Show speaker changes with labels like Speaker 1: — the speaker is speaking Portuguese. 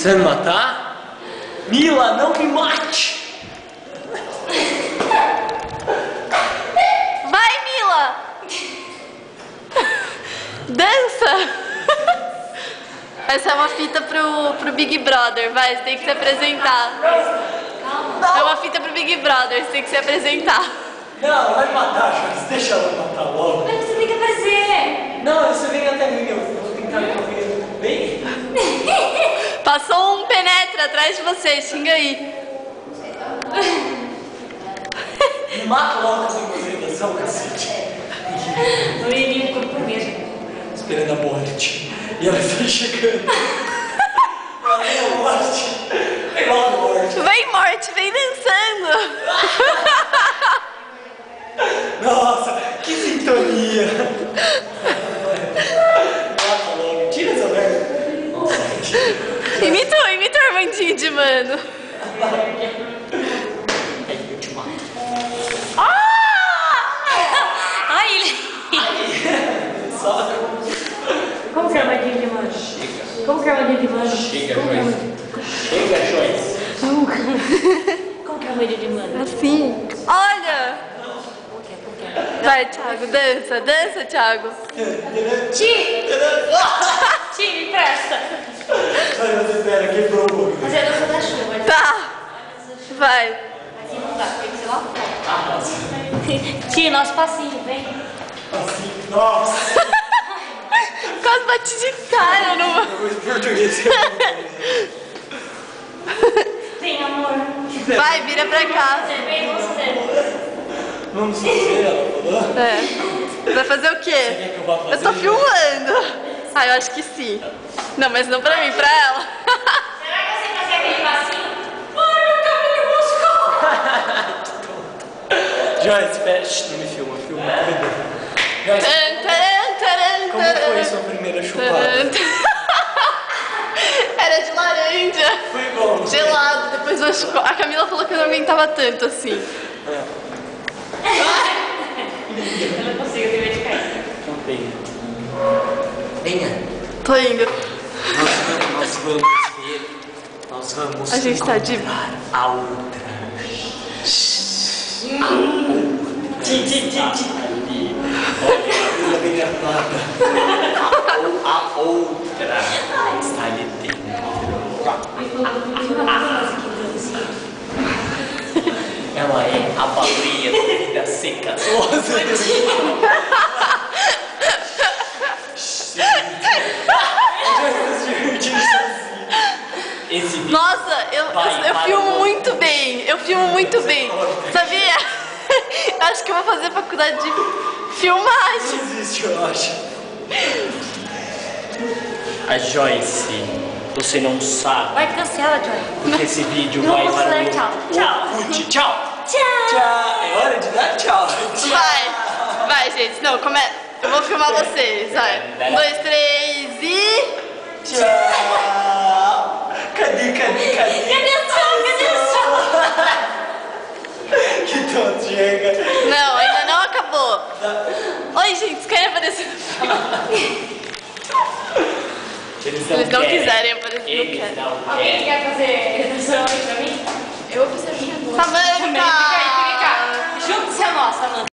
Speaker 1: Você vai me matar? Mila, não me mate!
Speaker 2: Vai, Mila! Dança! Essa é uma fita pro Big Brother, vai, você tem que se apresentar. É uma fita pro Big Brother, você tem que se apresentar.
Speaker 1: Não, vai me matar, Joyce. Deixa ela me matar logo.
Speaker 3: Mas você tem que aparecer.
Speaker 1: Não, você vem até mim, eu vou tentar correr. Vem.
Speaker 2: Passou um penetra atrás de você, xinga aí.
Speaker 1: Me mata logo com essa apresentação, cacete.
Speaker 3: Eu iria no corpo mesmo.
Speaker 1: Esperando a morte. E ela está chegando. Ela vem a morte. Vem logo a morte.
Speaker 2: Vem, morte, vem dançando.
Speaker 1: Nossa, que sintonia. Mata logo. Tira essa merda. Nossa, tira.
Speaker 2: Imita o Armandinho de mano.
Speaker 1: Aí eu te mato.
Speaker 3: Ai, ele...
Speaker 1: Só.
Speaker 3: Como que é o armadilha de mano?
Speaker 1: Chega.
Speaker 3: Como que é o armadilha de mano?
Speaker 1: Chega,
Speaker 3: Como que é o
Speaker 1: Joyce. Chega, Joyce.
Speaker 3: Como que é o armadilha de mano?
Speaker 2: Assim. Olha.
Speaker 3: Como que é?
Speaker 2: Vai, Thiago, dança, dança, Thiago.
Speaker 3: Ti! Ti, me presta!
Speaker 1: Ai, você pera, quebrou o bagulho.
Speaker 3: Mas é a dança da chuva.
Speaker 2: Tá. Vai.
Speaker 3: Aqui não dá, tem que ser lá fora.
Speaker 1: Ah, nossa.
Speaker 3: Ti, nosso passinho, vem.
Speaker 1: Assim, nossa.
Speaker 2: Quase bati de cara numa.
Speaker 1: Português.
Speaker 3: Vem, amor.
Speaker 2: Vai, vira pra cá.
Speaker 3: Você vem, vamos fazer.
Speaker 1: Vamos fazer, ela falou.
Speaker 2: É. Vai fazer o
Speaker 1: Quer
Speaker 2: quê?
Speaker 1: que eu vá fazer?
Speaker 2: Eu tô filmando. Ah, eu acho que sim. Não, mas não pra mim, pra ela.
Speaker 3: Será que você fazia aquele passinho? Ai, meu cabelo moscou!
Speaker 1: Joyce, espera. Não me filma, filma o corredor. Joyce, como foi sua primeira chupada?
Speaker 2: Era de laranja.
Speaker 1: Foi bom.
Speaker 2: Gelado, depois machucou. A Camila falou que eu não aguentava tanto assim.
Speaker 3: Eu não consigo, eu tenho medo de cair.
Speaker 1: Não tem. Venha.
Speaker 2: Tô indo.
Speaker 1: Nós vamos ver. Nós vamos
Speaker 2: A gente tá de...
Speaker 1: encontrar a outra. Ali. Olha, a coisa bem gravada. A outra está ali dentro. Ela é a baleia da vida seca. Esse vídeo
Speaker 2: Nossa, eu filmo muito bem. Eu filmo muito bem. Sabia? Eu acho que eu vou fazer faculdade de filmagem.
Speaker 1: não existe, eu acho. A Joyce, você não sabe
Speaker 3: Vai, cancela, Joy.
Speaker 1: porque esse vídeo
Speaker 3: Não
Speaker 1: vai
Speaker 3: posso
Speaker 1: para
Speaker 3: dar
Speaker 1: o
Speaker 3: tchau. Tchau.
Speaker 1: Orkut. Tchau.
Speaker 3: Tchau.
Speaker 1: Tchau. É hora de dar tchau.
Speaker 2: Vai, gente. Não, eu vou filmar vocês. Vai. 1, 2, 3 e...
Speaker 1: Tchau. Cadê?
Speaker 3: Cadê o tchau?
Speaker 1: Que tonto, chega.
Speaker 2: Não, ainda não acabou. Oi, gente, vocês querem aparecer no filme?
Speaker 1: Eles
Speaker 2: Eles não
Speaker 1: querem.
Speaker 2: quiserem aparecer, não
Speaker 1: Eles
Speaker 2: querem.
Speaker 1: não
Speaker 3: Alguém
Speaker 1: querem.
Speaker 3: quer fazer redação aí pra mim?
Speaker 2: Eu vou fazer. Samanta!
Speaker 3: Fica aí. Junto-se a nossa, Amanda.